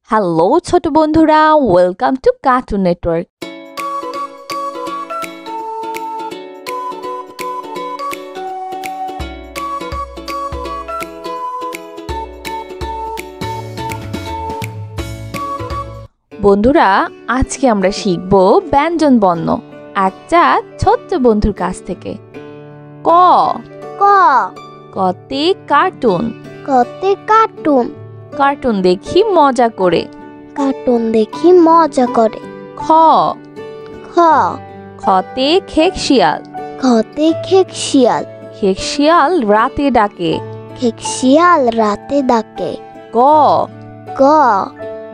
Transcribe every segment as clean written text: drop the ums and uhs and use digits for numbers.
Hello ছোট বন্ধুরা, welcome to cartoon network. বন্ধুরা, আজকে আমরা শিখব ব্যঞ্জন বর্ণ একটা ছোট্ট বন্ধুর কাছ থেকে। ক ক কতে কার্টুন। কতে কার্টুন। কার্টুন দেখি মজা করে। কার্টুন দেখি মজা করে। খ খ খতে খেক শিয়াল। খতে খেক শিয়াল। খেক শিয়াল রাতে ডাকে। খেক শিয়াল রাতে ডাকে। গ গ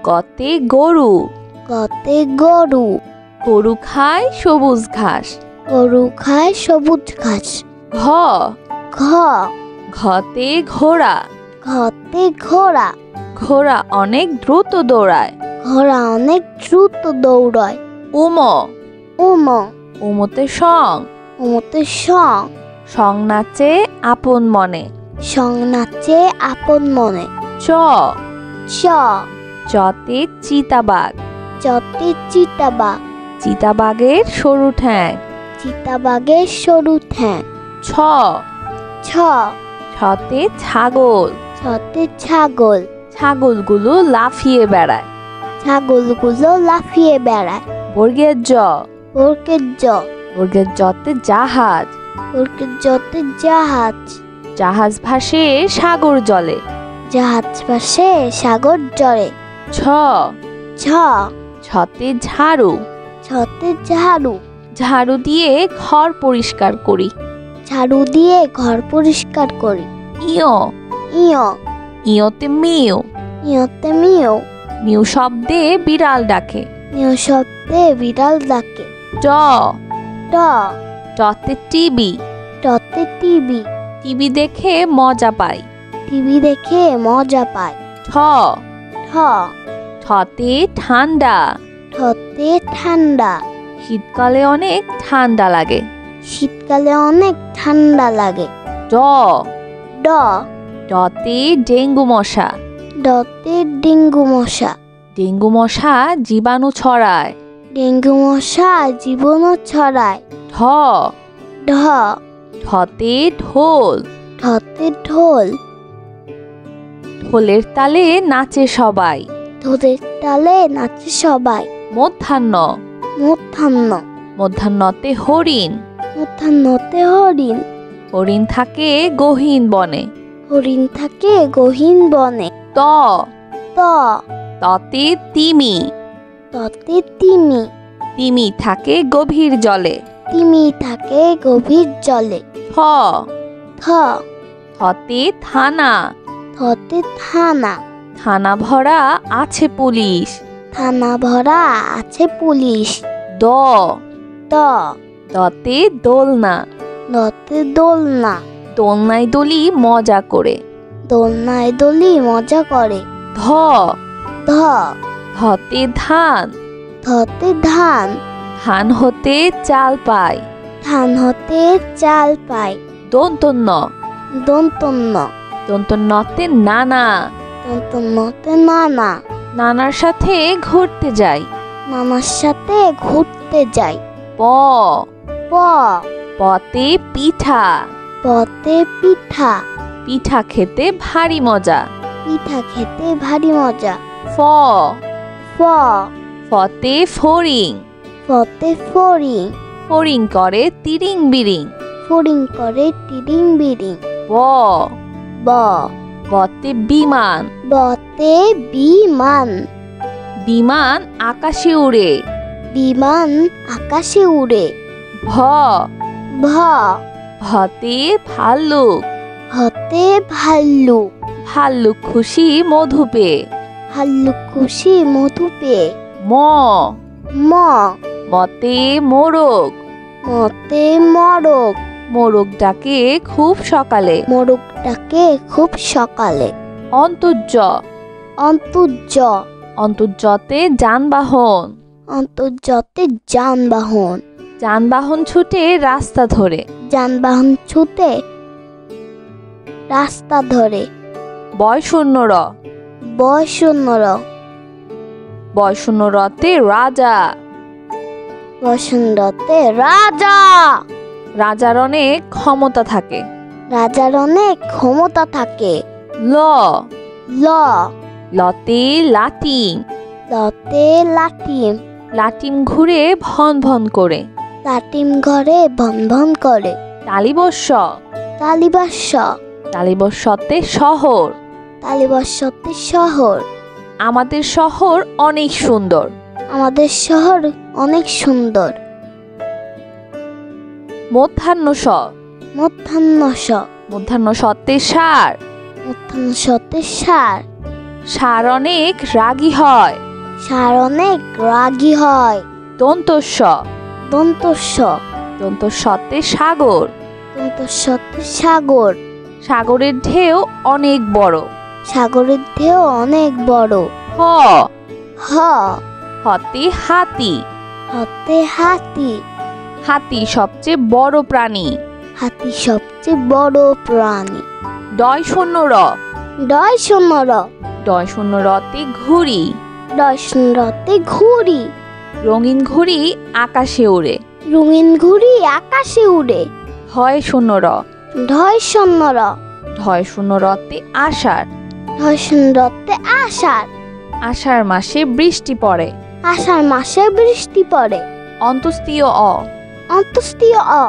গতে গরু। গতে গরু। গরু খায় সবুজ ঘাস। গরু খায় সবুজ ঘাস। ঘ ঘ ঘতে ঘোড়া। ঘতে ঘোড়া। ঘোড়া অনেক দ্রুত দৌড়ায়। ঘোড়া অনেক দ্রুত দৌড়ায়। উম উম উমতে সং। উমতে সং। সং নাচে আপন মনে। সং নাচে আপন মনে। চ চ চতে চিতাবাঘ। চতে চিতাবাঘ। চিতাবাঘের সরু ঠ্যাং। চিতাবাঘের সরু ঠ্যাং। ছ ছ ছতে ছাগল। ছতে ছাগল। ছাগলগুলো লাফিয়ে বেড়ায়। ছাগলগুলো লাফিয়ে বেড়ায়। বর্গের জ বর্গের জ। বর্গের জতে জাহাজ। বর্গের জতে জাহাজ। জাহাজ ভাসে সাগর জলে। জাহাজ ভাসে সাগর জলে। ছ ছ ছতে ঝাড়ু। ছতে ঝাড়ু। ঝাড়ু দিয়ে ঘর পরিষ্কার করি। ঝাড়ু দিয়ে ঘর পরিষ্কার করি। ইয় ইয় ইয়তে মিউ। ইয়তে মিউ। মিউ শব্দে বিড়াল ডাকে। মিউ শব্দে বিড়াল ডাকে। ট ট টতে টিভি। টতে টিভি। টিভি দেখে মজা পাই। টিভি দেখে মজা পায়। ঠ ঠ ঠতে ঠান্ডা। ঠতে ঠান্ডা। শীতকালে অনেক ঠান্ডা লাগে। শীতকালে অনেক ঠান্ডা লাগে। ড ড ডতে ডেঙ্গু মশা। ডতে ডেঙ্গু মশা। ডেঙ্গু মশা জীবাণু ছড়ায়। ডেঙ্গু মশা জীবাণু ছড়ায়। ঢ ঢ ঢতে ঢোল। ঢতে ঢোল। ঢোলের তালে নাচে সবাই। ঢোলের তালে নাচে সবাই। মধ্যাহ্ন মধ্যাহ্ন মধ্যাহ্নতে হরিণ। মধ্যাহ্নতে হরিণ। হরিণ থাকে গহীন বনে। হরিণ থাকে গহীন বনে। ত ত ততে তিমি। ততে তিমি। তিমি থাকে গভীর জলে। তিমি থাকে গভীর জলে। থ থ থতে থানা। থতে থানা। থানা ভরা আছে পুলিশ। থানা ভরা আছে পুলিশ। দ দ দতে দোলনা। দতে দোলনা। দোলনায় দোলি মজা করে। দোলনায় দোলি মজা করে। ধ ধ ধতে ধান। ধতে ধান। ধান হতে চাল পায়। ধান হতে চাল পায়। দন্তন্য দন্তন্য। দন্তন্যতে নানা। দন্তন্যতে নানা। নানার সাথে ঘুরতে যাই। নানার সাথে ঘুরতে যাই। প প পতে পিঠা। পতে পিঠা। পিঠা খেতে ভারী মজা। পিঠা খেতে ভারী মজা। ফ ফ ফতে ফড়িং। ফতে ফড়িং। ফড়িং করে তিরিং বিরিং। ফড়িং করে টিডিং বিডিং। ব ব বতে বিমান। বতে বিমান। বিমান আকাশে উড়ে। বিমান আকাশে উড়ে। ভ ভ ভতে ভাল্লুক। হতে ভাল্লুক। ভাল্লুক খুশি মধু পেয়ে। ভাল্লুক খুশি মধু পেয়ে। ম ম মতে মোরগ। মতে মরক। মোরগ ডাকে খুব সকালে। মোরগটাকে খুব সকালে। অন্তর্য অন্তর্য অন্তর্যতে যানবাহন। অন্তর্যতে যানবাহন। যানবাহন ছুটে রাস্তা ধরে। যানবাহন ছুটে রাস্তা ধরে। বয় শূন্য র বয়শূন্য র বয়শূন্য রতে রাজা। বসন্ততে রাজা। রাজার অনেক ক্ষমতা থাকে। রাজার অনেক ক্ষমতা থাকে। ল ল লতে লাটিম। লতে লাটিম। লাটিম ঘুরে ভন ভন করে। লাটিম ঘরে ভন ভন করে। তালিবস্য তালিবাস্য। তালিবস্যতে শহর। তালিবাস্যতে শহর। আমাদের শহর অনেক সুন্দর। আমাদের শহর অনেক সুন্দর। মধ্যাহ্ন স মধ্যাহ্ন স। মধ্যাহ্ন সতে সার। মধ্যাহ্ন সতে সার। সার অনেক রাগী হয়। সার অনেক রাগী হয়। দন্তস্ব দন্তস্ব। দন্তস্বতে সাগর। দন্তস্বতে সাগর। সাগরের ঢেউ অনেক বড়। সাগরের ঢেউ অনেক বড়। হ হ হতে হাতি। হতে হাতি। হাতি সবচেয়ে বড় প্রাণী। হাতি সবচেয়ে বড় প্রাণী। ডয় শূন্য র। ডয় শূন্য র। ডয় শূন্য রতে ঘুড়ি। ডয় শূন্য রতে ঘুড়ি। রঙিন ঘুড়ি আকাশে ওড়ে। রঙিন ঘুড়ি আকাশে উড়ে। ঢয় শূন্য র। ঢয় শূন্য র। ঢয় শূন্য রতে আষাঢ়। ঢয় শূন্য রতে আষাঢ়। আষাঢ় মাসে বৃষ্টি পড়ে। আষাঢ় মাসে বৃষ্টি পড়ে। অন্তস্তীয় অ। অন্তস্তীয় অ।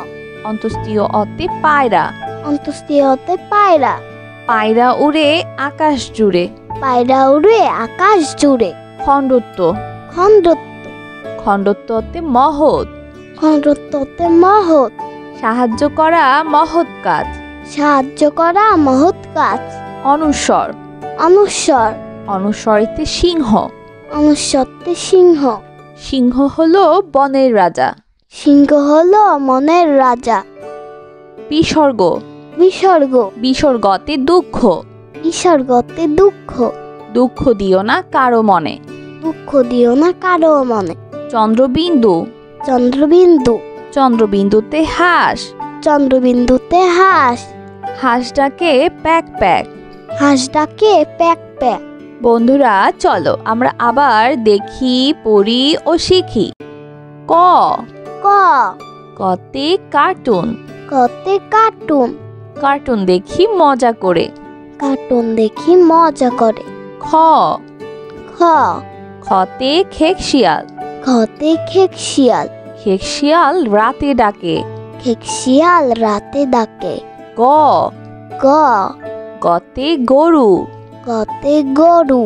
অন্তস্তীয় অতে পায়রা। অন্তস্তীয়তে পায়রা। পায়রা উড়ে আকাশ জুড়ে। পায়রা উড়ে আকাশ জুড়ে। খণ্ডত্ব। খণ্ডত্ব। খণ্ডত্বতে মহৎ। খণ্ডত্বতে মহৎ। সাহায্য করা মহৎ কাজ। সাহায্য করা মহৎ কাজ। অনুস্বর। অনুস্বর। অনুস্বরেতে সিংহ। অনুস্বরতে সিংহ। সিংহ হলো বনের রাজা। সিংহ হলো মনের রাজা। বিসর্গ। বিসর্গ। বিসর্গতে দুঃখ। বিসর্গতে দুঃখ। দুঃখ দিও না কারো মনে। দুঃখ দিও না কারো মনে। চন্দ্রবিন্দু। চন্দ্রবিন্দু। চন্দ্রবিন্দুতে হাঁস। চন্দ্রবিন্দুতে হাঁস। হাঁস ডাকে প্যাক প্যাক। হাঁস ডাকে প্যাক প্যাক। বন্ধুরা চলো আমরা আবার দেখি, পড়ি ও শিখি। ক। ক। কতে কার্টুন। কতে কার্টুন। কার্টুন দেখি মজা করে। কার্টুন দেখি মজা করে। খ। খ। খতে খেকশিয়াল। খতে খেক শিয়াল। খেকশিয়াল রাতে ডাকে। খেক শিয়াল রাতে ডাকে। গ। গ। গতে গরু। গতে গরু।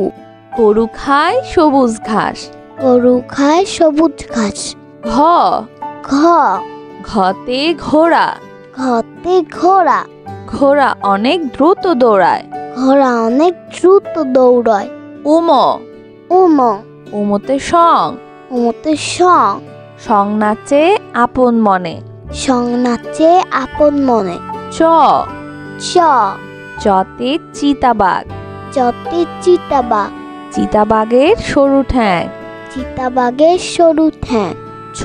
গরু খায় সবুজ ঘাস। গরু খায় সবুজ ঘাস। ঘ। ঘ। ঘতে ঘোড়া। ঘতে ঘোড়া। ঘোড়া অনেক দ্রুত দৌড়ায়। ঘোড়া অনেক দ্রুত দৌড়ায়। উম। উম। উমতে সং। উমতে সং। সং নাচে আপন মনে। সং নাচে আপন মনে। চ। চ। চতে চিতাবাঘ। চতে চিতাবাঘ। চিতাবাঘের সরু ঠ্যাং। চিতাবাঘের সরু ঠ্যাং। ছ।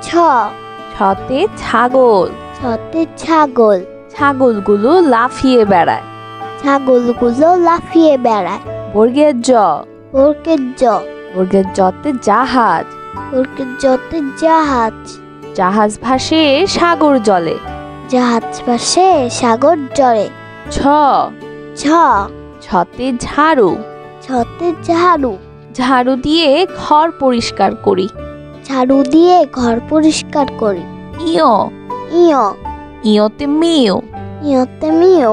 ছ। ছতে ছাগল। ছতে ছাগল। ছাগলগুলো লাফিয়ে বেড়ায়। ছাগলগুলো লাফিয়ে বেড়ায়। বর্গের জ। বর্গের জ। বর্গের জতে জাহাজ। বর্গের জতে জাহাজ। জাহাজ ভাসে সাগর জলে। জাহাজ ভাসে সাগর জলে। ছ। ছ। ছতে ঝাড়ু। ছতে ঝাড়ু। ঝাড়ু দিয়ে ঘর পরিষ্কার করি। ঝাড়ু দিয়ে ঘর পরিষ্কার করি। ইয়। ইয়। ইয়তে মিউ। ইয়তে মিউ।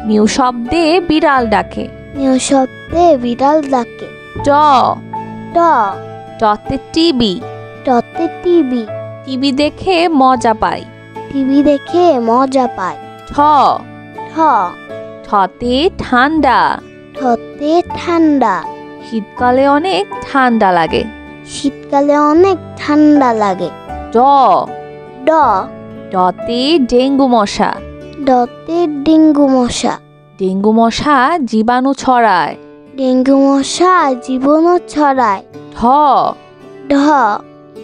মিউ শব্দে বিড়াল ডাকে। মিউ শব্দে বিড়াল ডাকে। ট। ট। টতে টিভি। টতে টিভি। টিভি দেখে মজা পাই। টিভি দেখে মজা পায়। ঠ। ঠ। ঠতে ঠান্ডা। ঠতে ঠান্ডা। শীতকালে অনেক ঠান্ডা লাগে। শীতকালে অনেক ঠান্ডা লাগে। ড। ড। ডতে ডেঙ্গু মশা। ডতে ডেঙ্গু মশা। ডেঙ্গু মশা জীবাণু ছড়ায়। ডেঙ্গু মশা জীবাণু ছড়ায়। ঢ। ঢ।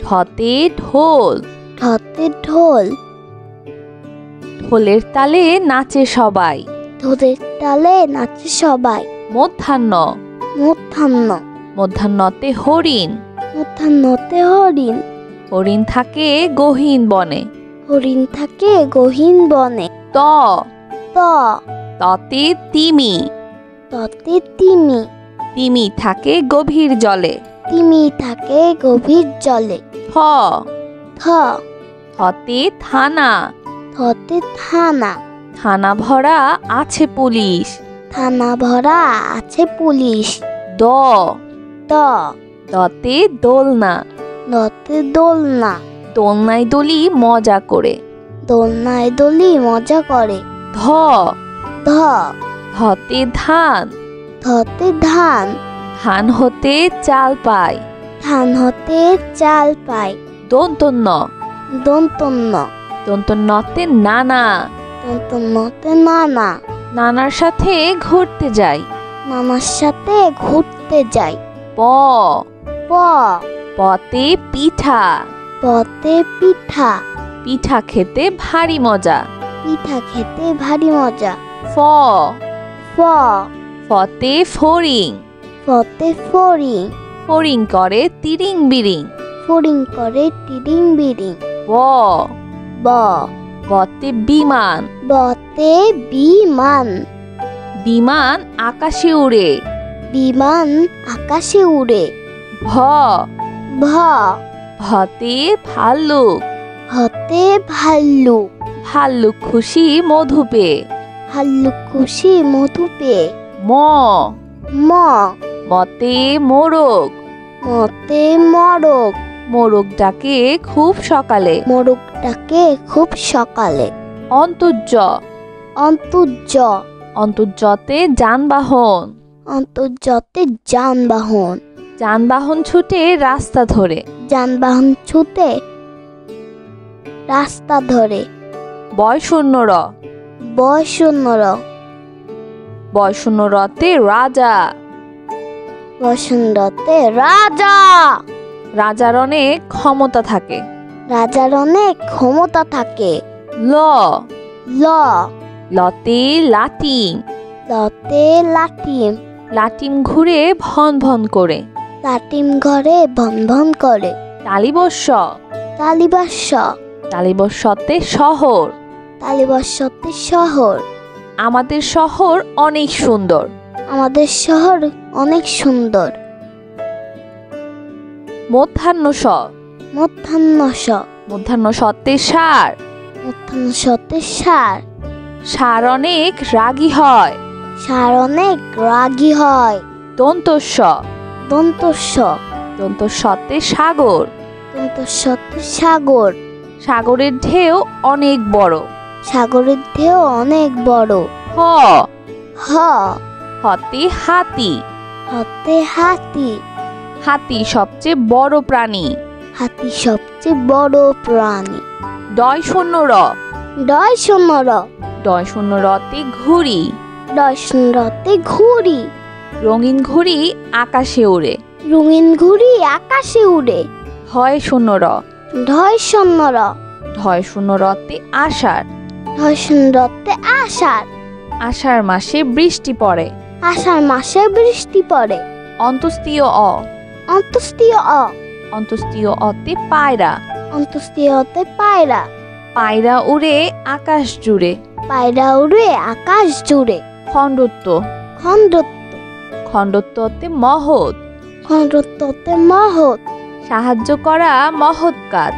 ঢতে ঢোল। ঢতে ঢোল। ঢোলের তালে নাচে সবাই। ঢোলের তালে নাচে সবাই। মধ্যাহ্ন। মধ্যাহ্ন। মূর্ধন্যতে হরিণ। মূর্ধন্যতে হরিণ। হরিণ থাকে গহীন বনে। হরিণ থাকে গহীন বনে। ত ত ততে তিমি। ততে তিমি। তিমি থাকে গভীর জলে। তিমি থাকে গভীর জলে। থ থ থতে থানা। থতে থানা। থানা ভরা আছে পুলিশ। থানা ভরা আছে পুলিশ। দ ত দতে দোলনা। দতে দোলনা। দোলনায় দোলি মজা করে। দোলনায় দোলি মজা করে। ধ ধ ধতে ধান। ধতে ধান। ধান হতে চাল পায়। ধান হতে চাল পায়। দন্তন্য দন্তন্য। দন্তন্যতে নানা। দন্তন্যতে নানা। নানার সাথে ঘুরতে যাই। নানার সাথে ঘুরতে যাই। প প পতে পিঠা। পতে পিঠা। পিঠা খেতে ভারী মজা। পিঠা খেতে ভারী মজা। ফ ফ ফতে ফড়িং। ফতে ফড়িং। ফড়িং করে তিরিং বিরিং। ফড়িং করে টিডিং বিডিং। ব ব বতে বিমান। বতে বিমান। বিমান আকাশে উড়ে। বিমান আকাশে উড়ে। ভ ভ ভতে ভাল্লুক। হতে ভাল্লুক। ভাল্লুক খুশি মধু পেয়ে। ভাল্লুক খুশি মধু পেয়ে। ম ম মতে মোরগ। মতে মরক। মোরগ ডাকে খুব সকালে। মোরগ ডাকে খুব সকালে। অন্তর্য অন্তর্য অন্তর্যতে যানবাহন। অন্তর্যতে যানবাহন। যানবাহন ছুটে রাস্তা ধরে। যানবাহন ছুটে রাস্তা ধরে। বয়শূন্য র বয়শূন্য র বয়শূন্য রতে রাজা। বসন্ততে রাজা। রাজার অনেক ক্ষমতা থাকে। রাজার অনেক ক্ষমতা থাকে। ল ল লতে লাটিম। লতে লাটিম। লাটিম ঘুরে ভন ভন করে। লাটিম ঘরে ভন ভন করে। তালিবস্য তালিবাস্য তালিবস্যতে শহর। তালিবাস্যতে শহর। আমাদের শহর অনেক সুন্দর। আমাদের শহর অনেক সুন্দর। মধ্যাহ্ন স মধ্যাহ্ন স মধ্যাহ্ন সতে সার। মধ্যাহ্ন সতে সার। সার অনেক রাগী হয়। সার অনেক রাগী হয়। দন্তস্য দন্তস্য দন্তস্যতে সাগর। দন্তস্যতে সাগর। সাগরের ঢেউ অনেক বড়। সাগরের ঢেউ অনেক বড়। হ হ হতে হাতি। হতে হাতি। হাতি সবচেয়ে বড় প্রাণী। হাতি সবচেয়ে বড় প্রাণী। ডয় শূন্য র ডয় শূন্য র ডয় শূন্য রতে ঘুড়ি। ডয় শূন্য রতে ঘুড়ি। রঙিন ঘুড়ি আকাশে ওড়ে। রঙিন ঘুড়ি আকাশে উড়ে। ঢয় শূন্য র ঢয় শূন্য র ঢয় শূন্য রতে আষাঢ়। ঢয় শূন্য রতে আষাঢ়। আষাঢ় মাসে বৃষ্টি পড়ে। আষাঢ় মাসে বৃষ্টি পড়ে। অন্তস্তীয় অ অন্তস্তীয় অ অন্তস্তীয় অতে পায়রা। অন্তস্তীয় অতে পায়রা। পায়রা উড়ে আকাশ জুড়ে। পায়রা উড়ে আকাশ জুড়ে। খণ্ডত্ব খণ্ডত্ব খণ্ডত্বতে মহৎ। খণ্ডত্বতে মহৎ। সাহায্য করা মহৎ কাজ।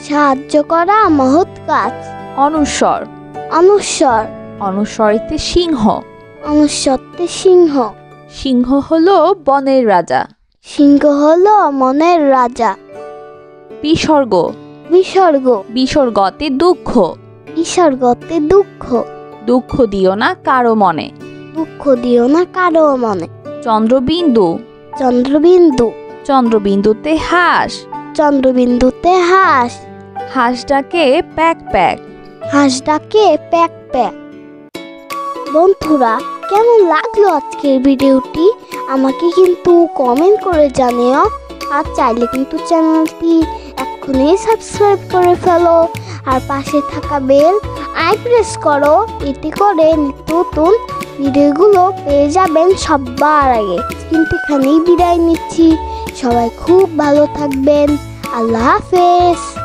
সাহায্য করা মহৎ কাজ। অনুস্বর অনুস্বর অনুস্বরিতে সিংহ। অনুস্বরতে সিংহ। সিংহ হলো বনের রাজা। সিংহ হলো মনের রাজা। বিসর্গ বিসর্গ বিসর্গতে দুঃখ। বিসর্গতে দুঃখ। দুঃখ দিও না কারো মনে। দুঃখ দিও না কারো মনে। চন্দ্রবিন্দু চন্দ্রবিন্দু চন্দ্রবিন্দুতে হাঁস। চন্দ্রবিন্দুতে হাঁস। হাঁস ডাকে প্যাক প্যাক। হাঁস ডাকে প্যাক প্যাক। বন্ধুরা, কেমন লাগলো আজকের ভিডিওটি আমাকে কিন্তু কমেন্ট করে জানিও। আর চাইলে কিন্তু চ্যানেলটি এক্ষুনি সাবস্ক্রাইব করে ফেলো। আর পাশে থাকা বেল আই প্রেস করো, এতে করে নিত্য নতুন ভিডিওগুলো পেয়ে যাবেন সবার আগে। কিন্তু এখানেই বিদায় নিচ্ছি। সবাই খুব ভালো থাকবেন। আল্লাহ হাফেজ।